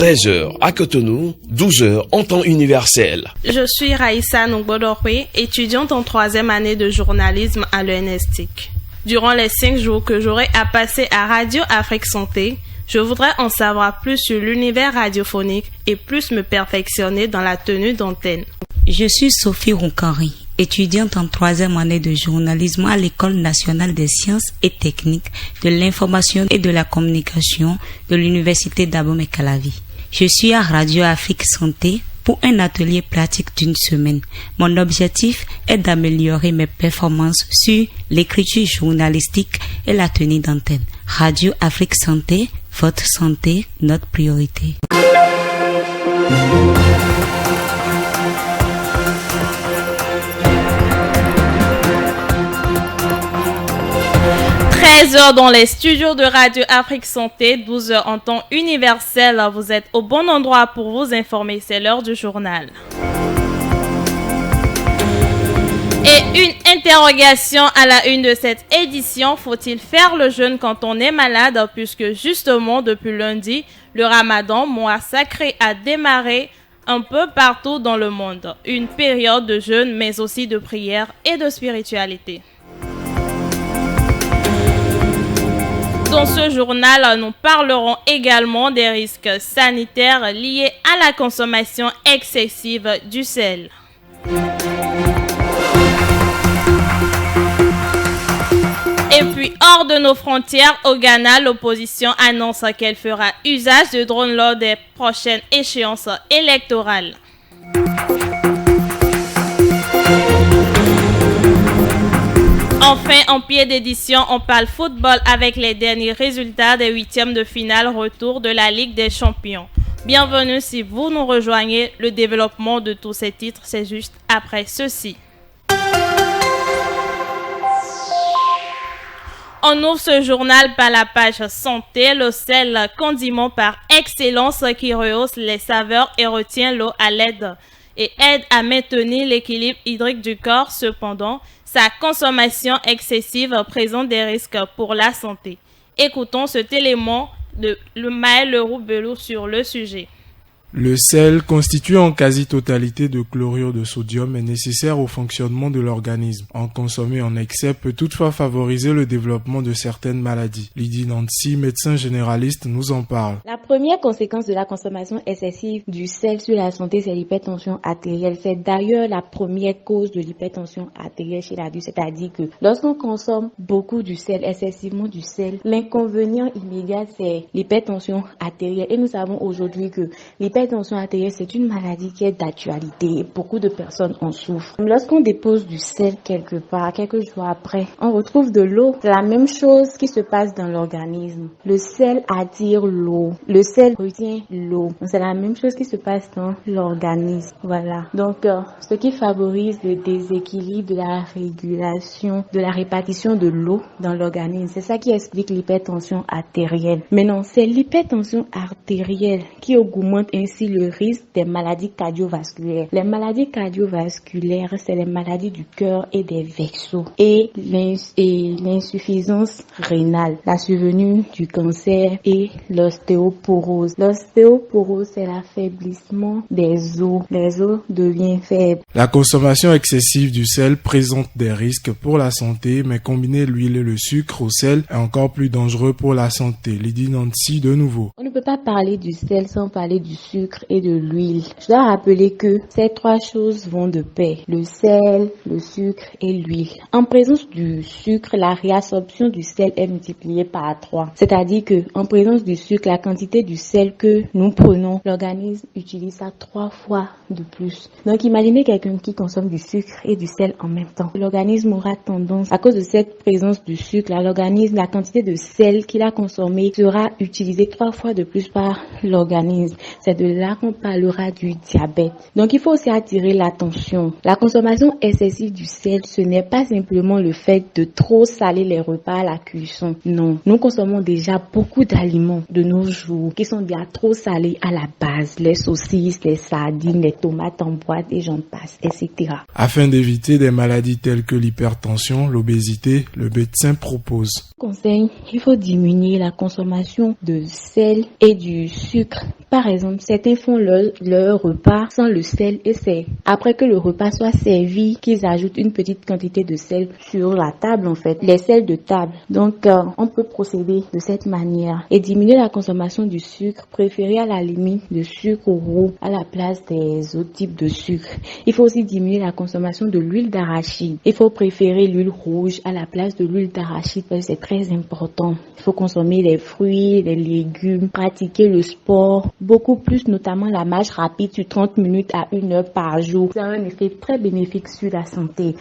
13h à Cotonou, 12h en temps universel. Je suis Raïssa Nongbodorwe, étudiante en 3e année de journalisme à l'ENSTIC. Durant les 5 jours que j'aurai à passer à Radio Afrique Santé, je voudrais en savoir plus sur l'univers radiophonique et plus me perfectionner dans la tenue d'antenne. Je suis Sophie Roncari, étudiante en 3e année de journalisme à l'École nationale des sciences et techniques de l'information et de la communication de l'Université d'Abomey-Calavi. Je suis à Radio Afrique Santé pour un atelier pratique d'une semaine. Mon objectif est d'améliorer mes performances sur l'écriture journalistique et la tenue d'antenne. Radio Afrique Santé, votre santé, notre priorité. 13h dans les studios de Radio Afrique Santé, 12h en temps universel. Vous êtes au bon endroit pour vous informer, c'est l'heure du journal. Et une interrogation à la une de cette édition, faut-il faire le jeûne quand on est malade? Puisque justement, depuis lundi, le Ramadan, mois sacré, a démarré un peu partout dans le monde. Une période de jeûne, mais aussi de prière et de spiritualité. Dans ce journal, nous parlerons également des risques sanitaires liés à la consommation excessive du sel. Et puis, hors de nos frontières, au Ghana, l'opposition annonce qu'elle fera usage de drones lors des prochaines échéances électorales. Enfin, en pied d'édition, on parle football avec les derniers résultats des 8e de finale retour de la Ligue des Champions. Bienvenue si vous nous rejoignez. Le développement de tous ces titres, c'est juste après ceci. On ouvre ce journal par la page santé, le sel, condiment par excellence qui rehausse les saveurs et retient l'eau à l'aide et aide à maintenir l'équilibre hydrique du corps. Cependant, sa consommation excessive présente des risques pour la santé. Écoutons cet élément de Maël Leroux-Belou sur le sujet. Le sel, constitué en quasi-totalité de chlorure de sodium, est nécessaire au fonctionnement de l'organisme. En consommer en excès peut toutefois favoriser le développement de certaines maladies. Lydie Nancy, médecin généraliste, nous en parle. La première conséquence de la consommation excessive du sel sur la santé, c'est l'hypertension artérielle. C'est d'ailleurs la première cause de l'hypertension artérielle chez l'adulte. C'est-à-dire que lorsqu'on consomme beaucoup du sel, excessivement du sel, l'inconvénient immédiat, c'est l'hypertension artérielle. Et nous savons aujourd'hui que l'hypertension artérielle, c'est une maladie qui est d'actualité et beaucoup de personnes en souffrent. Lorsqu'on dépose du sel quelque part, quelques jours après, on retrouve de l'eau. C'est la même chose qui se passe dans l'organisme. Le sel attire l'eau. Le sel retient l'eau. C'est la même chose qui se passe dans l'organisme. Voilà. Donc, ce qui favorise le déséquilibre de la régulation, de la répartition de l'eau dans l'organisme. C'est ça qui explique l'hypertension artérielle. Maintenant, c'est l'hypertension artérielle qui augmente ainsi le risque des maladies cardiovasculaires. Les maladies cardiovasculaires, c'est les maladies du cœur et des vaisseaux et l'insuffisance rénale, la survenue du cancer et l'ostéoporose. L'ostéoporose, c'est l'affaiblissement des os. Les os deviennent faibles. La consommation excessive du sel présente des risques pour la santé, mais combiner l'huile et le sucre au sel est encore plus dangereux pour la santé. Lydie Nancy de nouveau. On ne peut pas parler du sel sans parler du sucre et de l'huile. Je dois rappeler que ces trois choses vont de pair. Le sel, le sucre et l'huile. En présence du sucre, la réabsorption du sel est multipliée par 3. C'est-à-dire que en présence du sucre, la quantité du sel que nous prenons, l'organisme utilise ça 3 fois de plus. Donc imaginez quelqu'un qui consomme du sucre et du sel en même temps. L'organisme aura tendance, à cause de cette présence du sucre, l'organisme, la quantité de sel qu'il a consommé sera utilisée 3 fois de plus par l'organisme. C'est de là qu'on parlera du diabète. Donc, il faut aussi attirer l'attention. La consommation excessive du sel, ce n'est pas simplement le fait de trop saler les repas à la cuisson. Non, nous consommons déjà beaucoup d'aliments de nos jours qui sont déjà trop salés à la base. Les saucisses, les sardines, les tomates en boîte et j'en passe, etc. Afin d'éviter des maladies telles que l'hypertension, l'obésité, le médecin propose. Conseil, il faut diminuer la consommation de sel et du sucre. Par exemple, certains font leur repas sans le sel et c'est après que le repas soit servi qu'ils ajoutent une petite quantité de sel sur la table en fait, les sels de table. Donc, on peut procéder de cette manière et diminuer la consommation du sucre, préférer à la limite le sucre roux à la place des autres types de sucre. Il faut aussi diminuer la consommation de l'huile d'arachide. Il faut préférer l'huile rouge à la place de l'huile d'arachide parce que c'est très important. Il faut consommer les fruits, les légumes, pratiquer le sport, beaucoup plus, notamment la marche rapide sur 30 minutes à 1 heure par jour. Ça a un effet très bénéfique sur la santé.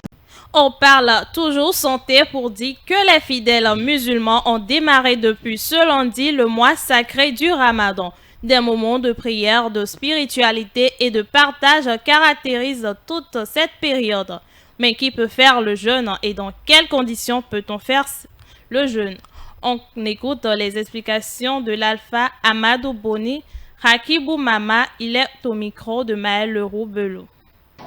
On parle toujours santé pour dire que les fidèles musulmans ont démarré depuis ce lundi le mois sacré du Ramadan. Des moments de prière, de spiritualité et de partage caractérisent toute cette période. Mais qui peut faire le jeûne et dans quelles conditions peut-on faire le jeûne? On écoute les explications de l'Alpha Amadou Boni. Rakibou Mama, il est au micro de Maël Leroux-Belou.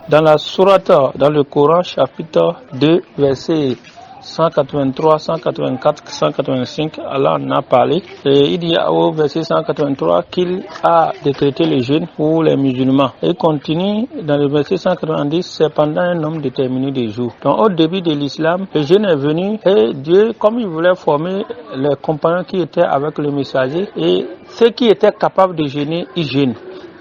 Dans la sourate, dans le Coran, chapitre 2, versets 183, 184, 185, Allah en a parlé. Et il dit au verset 183 qu'il a décrété le jeûne pour les musulmans. Et il continue dans le verset 190, c'est pendant un nombre déterminé de jours. Donc au début de l'islam, le jeûne est venu et Dieu, comme il voulait former les compagnons qui étaient avec le messager, et ceux qui étaient capables de jeûner, ils jeûnent.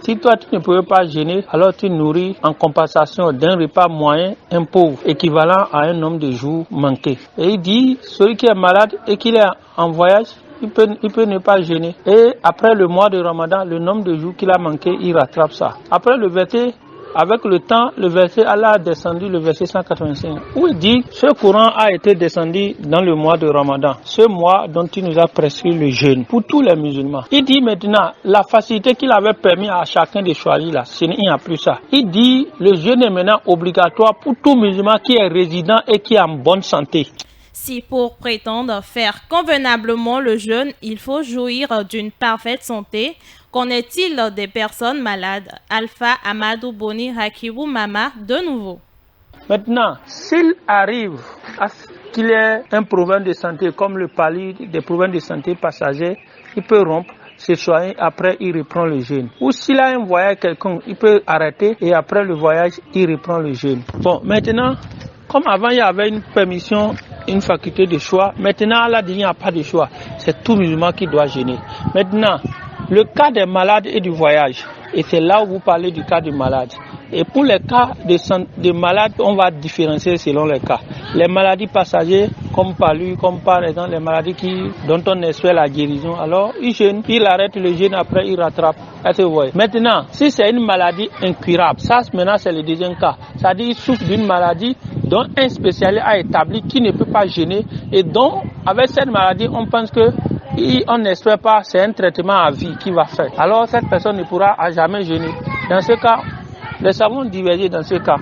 Si toi tu ne pouvais pas jeûner, alors tu nourris en compensation d'un repas moyen un pauvre, équivalent à un nombre de jours manqués. Et il dit, celui qui est malade et qu'il est en voyage, il peut ne pas jeûner. Et après le mois de Ramadan, le nombre de jours qu'il a manqué, il rattrape ça. Après le verset, avec le temps, le verset, Allah a descendu le verset 185, où il dit, ce Coran a été descendu dans le mois de Ramadan, ce mois dont il nous a prescrit le jeûne, pour tous les musulmans. Il dit maintenant, la facilité qu'il avait permis à chacun de choisir là, il n'y a plus ça. Il dit, le jeûne est maintenant obligatoire pour tout musulman qui est résident et qui est en bonne santé. Si pour prétendre faire convenablement le jeûne, il faut jouir d'une parfaite santé, qu'en est-il des personnes malades? Alpha Amadou Boni Rakibou Mama, de nouveau. Maintenant, s'il arrive à ce qu'il ait un problème de santé, comme le palud, des problèmes de santé passagers, il peut rompre, se soigner, après il reprend le jeûne. Ou s'il a un voyage quelconque, il peut arrêter et après le voyage, il reprend le jeûne. Bon, maintenant, comme avant il y avait une permission, une faculté de choix, maintenant là il n'y a pas de choix. C'est tout musulman qui doit jeûner. Maintenant, le cas des malades et du voyage, et c'est là où vous parlez du cas du malade. Et pour les cas de malades, on va différencier selon les cas. Les maladies passagères, comme par exemple les maladies dont on espère la guérison, alors il jeûne, il arrête le jeûne, après il rattrape. Maintenant, si c'est une maladie incurable, ça maintenant c'est le deuxième cas. C'est-à-dire qu'il souffre d'une maladie dont un spécialiste a établi qu'il ne peut pas jeûner et dont, avec cette maladie, on pense que on n'espère pas, c'est un traitement à vie qu'il va faire. Alors cette personne ne pourra à jamais jeûner. Dans ce cas, les savants divergent dans ce cas.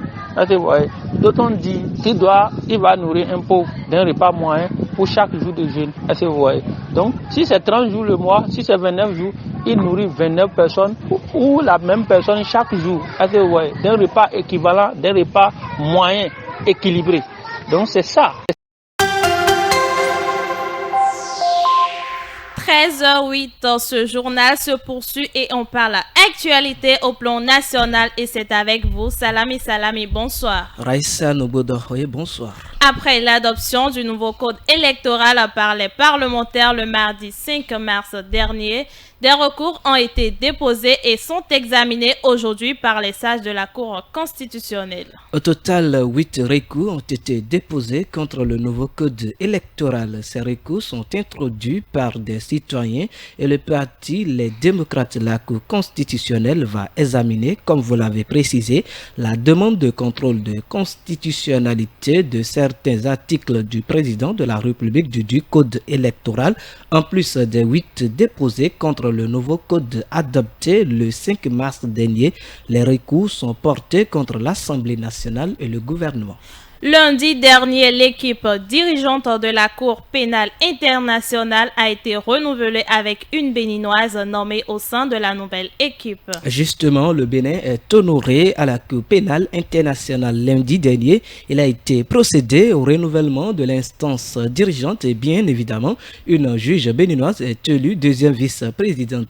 D'autres ont dit qu'il va nourrir un pauvre d'un repas moyen pour chaque jour de jeûne. Donc, si c'est 30 jours le mois, si c'est 29 jours, il nourrit 29 personnes ou la même personne chaque jour. D'un repas équivalent, d'un repas moyen équilibré. Donc, c'est ça. 13h08, ce journal se poursuit et on parle actualité au plan national et c'est avec vous, Salami, bonsoir. Raïssa Nobodo, oui, bonsoir. Après l'adoption du nouveau code électoral par les parlementaires le mardi 5 mars dernier, des recours ont été déposés et sont examinés aujourd'hui par les sages de la Cour constitutionnelle. Au total, 8 recours ont été déposés contre le nouveau code électoral. Ces recours sont introduits par des citoyens et le parti Les Démocrates de la Cour constitutionnelle va examiner, comme vous l'avez précisé, la demande de contrôle de constitutionnalité de certains articles du président de la République du code électoral, en plus des 8 déposés contre contre le nouveau code adopté le 5 mars dernier. Les recours sont portés contre l'Assemblée nationale et le gouvernement. Lundi dernier, l'équipe dirigeante de la Cour pénale internationale a été renouvelée avec une béninoise nommée au sein de la nouvelle équipe. Justement, le Bénin est honoré à la Cour pénale internationale lundi dernier. Il a été procédé au renouvellement de l'instance dirigeante et bien évidemment, une juge béninoise est élue deuxième vice-présidente.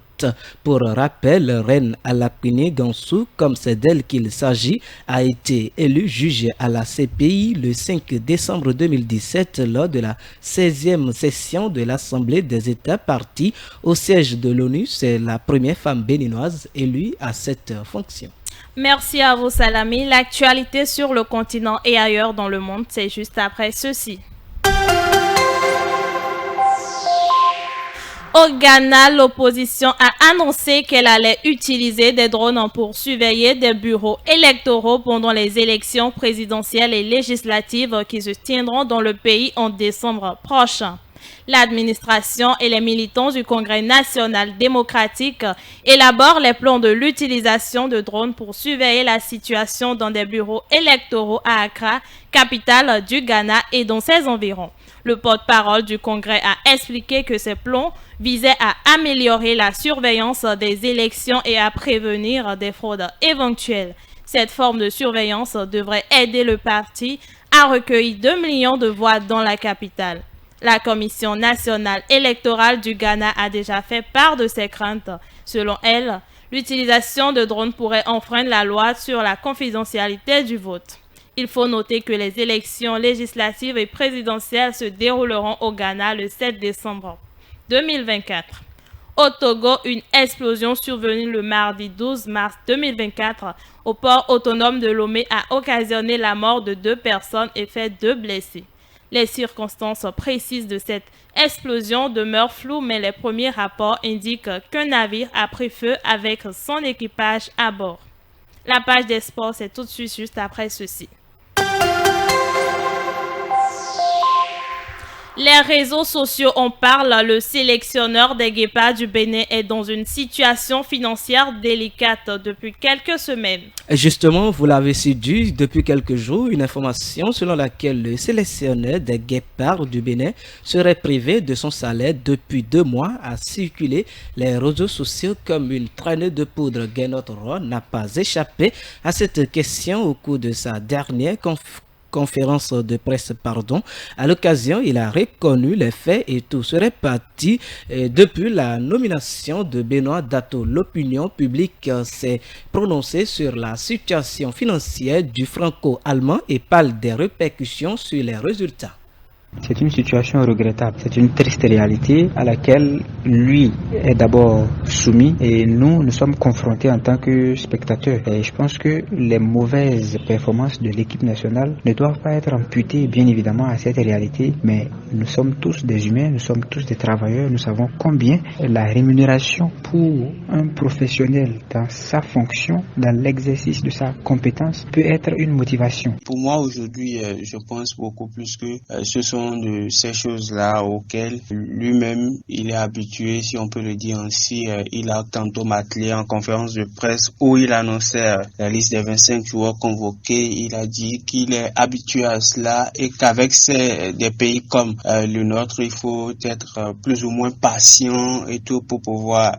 Pour rappel, Reine Alapini Gansou, comme c'est d'elle qu'il s'agit, a été élue juge à la CPI le 5 décembre 2017 lors de la 16e session de l'Assemblée des États partis au siège de l'ONU. C'est la première femme béninoise élue à cette fonction. Merci à vous, Salami. L'actualité sur le continent et ailleurs dans le monde, c'est juste après ceci. Au Ghana, l'opposition a annoncé qu'elle allait utiliser des drones pour surveiller des bureaux électoraux pendant les élections présidentielles et législatives qui se tiendront dans le pays en décembre prochain. L'administration et les militants du Congrès national démocratique élaborent les plans de l'utilisation de drones pour surveiller la situation dans des bureaux électoraux à Accra, capitale du Ghana et dans ses environs. Le porte-parole du Congrès a expliqué que ces plans visaient à améliorer la surveillance des élections et à prévenir des fraudes éventuelles. Cette forme de surveillance devrait aider le parti à recueillir 2 millions de voix dans la capitale. La Commission nationale électorale du Ghana a déjà fait part de ses craintes. Selon elle, l'utilisation de drones pourrait enfreindre la loi sur la confidentialité du vote. Il faut noter que les élections législatives et présidentielles se dérouleront au Ghana le 7 décembre 2024. Au Togo, une explosion survenue le mardi 12 mars 2024 au port autonome de Lomé a occasionné la mort de 2 personnes et fait 2 blessés. Les circonstances précises de cette explosion demeurent floues, mais les premiers rapports indiquent qu'un navire a pris feu avec son équipage à bord. La page des sports, c'est tout de suite juste après ceci. Les réseaux sociaux en parlent. Le sélectionneur des Guépards du Bénin est dans une situation financière délicate depuis quelques semaines. Justement, vous l'avez su depuis quelques jours, une information selon laquelle le sélectionneur des Guépards du Bénin serait privé de son salaire depuis 2 mois a circulé les réseaux sociaux comme une traînée de poudre. Guénot Roy n'a pas échappé à cette question au cours de sa dernière conférence de presse. À l'occasion, il a reconnu les faits et tout serait parti depuis la nomination de Benoît Dato. L'opinion publique s'est prononcée sur la situation financière du franco-allemand et parle des répercussions sur les résultats. C'est une situation regrettable, c'est une triste réalité à laquelle lui est d'abord soumis et nous sommes confrontés en tant que spectateurs. Et je pense que les mauvaises performances de l'équipe nationale ne doivent pas être amputées bien évidemment à cette réalité, mais nous sommes tous des humains, nous sommes tous des travailleurs, nous savons combien la rémunération pour un professionnel dans sa fonction, dans l'exercice de sa compétence peut être une motivation. Pour moi aujourd'hui, je pense beaucoup plus que ce sont de ces choses-là auxquelles lui-même il est habitué, si on peut le dire ainsi. Il a tantôt m'attelé en conférence de presse où il annonçait la liste des 25 joueurs convoqués. Il a dit qu'il est habitué à cela et qu'avec des pays comme le nôtre, il faut être plus ou moins patient et tout pour pouvoir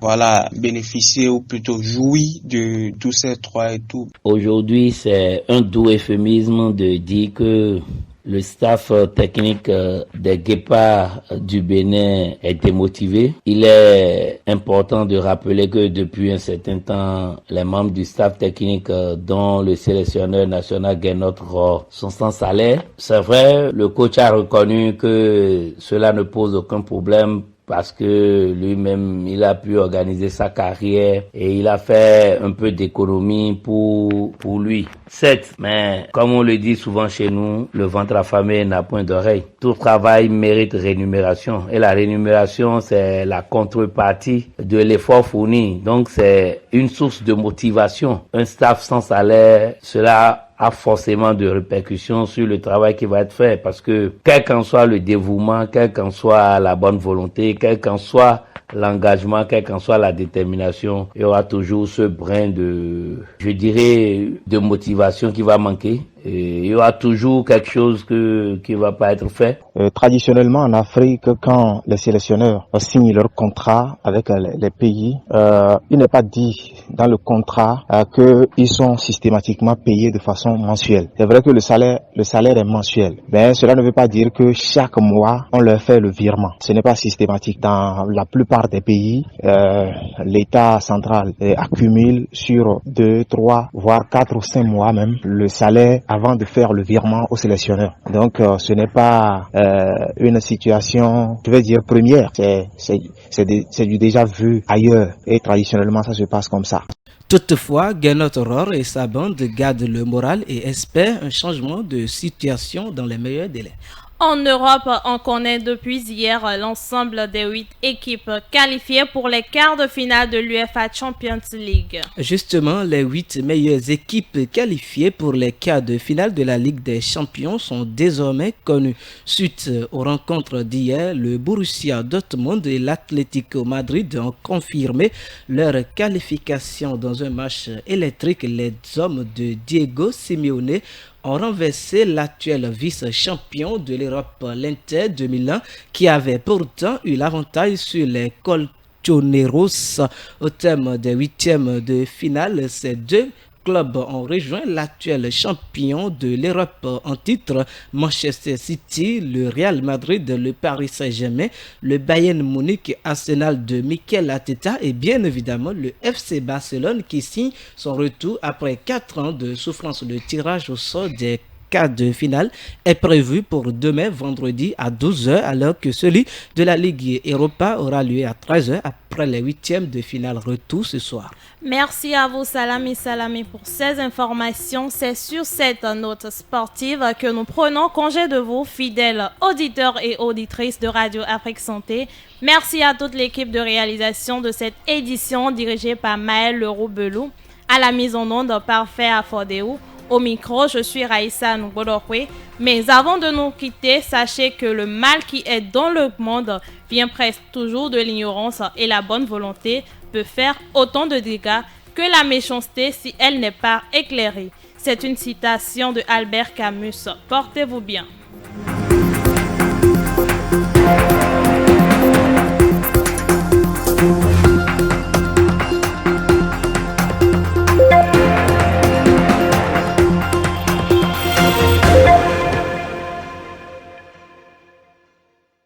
bénéficier ou plutôt jouir de tous ces 3 et tout. Aujourd'hui, c'est un doux euphémisme de dire que le staff technique des Guépards du Bénin est démotivé. Il est important de rappeler que depuis un certain temps, les membres du staff technique dont le sélectionneur national Guénot Roy sont sans salaire. C'est vrai, le coach a reconnu que cela ne pose aucun problème parce que lui-même, il a pu organiser sa carrière et il a fait un peu d'économie pour lui. Certes, mais comme on le dit souvent chez nous, le ventre affamé n'a point d'oreille. Tout travail mérite rémunération et la rémunération, c'est la contrepartie de l'effort fourni. Donc, c'est une source de motivation. Un staff sans salaire, cela a forcément de répercussions sur le travail qui va être fait parce que quel qu'en soit le dévouement, quelle qu'en soit la bonne volonté, quelle qu'en soit l'engagement, quelle qu'en soit la détermination, il y aura toujours ce brin de, je dirais, de motivation qui va manquer. Et il y aura toujours quelque chose qui va pas être fait. Traditionnellement en Afrique, quand les sélectionneurs signent leur contrat avec les pays, il n'est pas dit dans le contrat qu'ils sont systématiquement payés de façon mensuelle. C'est vrai que le salaire est mensuel, mais cela ne veut pas dire que chaque mois on leur fait le virement. Ce n'est pas systématique. Dans la plupart des pays, l'État central accumule sur 2, 3, voire 4 ou 5 mois même le salaire avant de faire le virement au sélectionneur. Donc ce n'est pas une situation, je vais dire, première. C'est du déjà vu ailleurs et traditionnellement ça se passe comme ça. Toutefois, Gernot Rohr et sa bande gardent le moral et espèrent un changement de situation dans les meilleurs délais. En Europe, on connaît depuis hier l'ensemble des 8 équipes qualifiées pour les quarts de finale de l'UEFA Champions League. Justement, les 8 meilleures équipes qualifiées pour les quarts de finale de la Ligue des Champions sont désormais connues. Suite aux rencontres d'hier, le Borussia Dortmund et l'Atlético Madrid ont confirmé leur qualification dans un match électrique. Les hommes de Diego Simeone ont renversé l'actuel vice-champion de l'Europe, l'Inter de Milan, qui avait pourtant eu l'avantage sur les Colchoneros au terme des huitièmes de finale. Ces deux clubs ont rejoint l'actuel champion de l'Europe en titre, Manchester City, le Real Madrid, le Paris Saint-Germain, le Bayern Munich, Arsenal de Mikel Arteta et bien évidemment le FC Barcelone qui signe son retour après 4 ans de souffrance. Le tirage au sort des quarts de finale est prévu pour demain vendredi à 12h alors que celui de la Ligue Europa aura lieu à 13h après les huitièmes de finale retour ce soir. Merci à vous Salami pour ces informations. C'est sur cette note sportive que nous prenons congé de vous, fidèles auditeurs et auditrices de Radio Afrique Santé. Merci à toute l'équipe de réalisation de cette édition dirigée par Maël Leroux-Belou. À la mise en onde Parfait Afodéou. Au micro, je suis Raïssa Ngoudorwe. Mais avant de nous quitter, sachez que le mal qui est dans le monde vient presque toujours de l'ignorance et la bonne volonté peut faire autant de dégâts que la méchanceté si elle n'est pas éclairée. C'est une citation de Albert Camus. Portez-vous bien.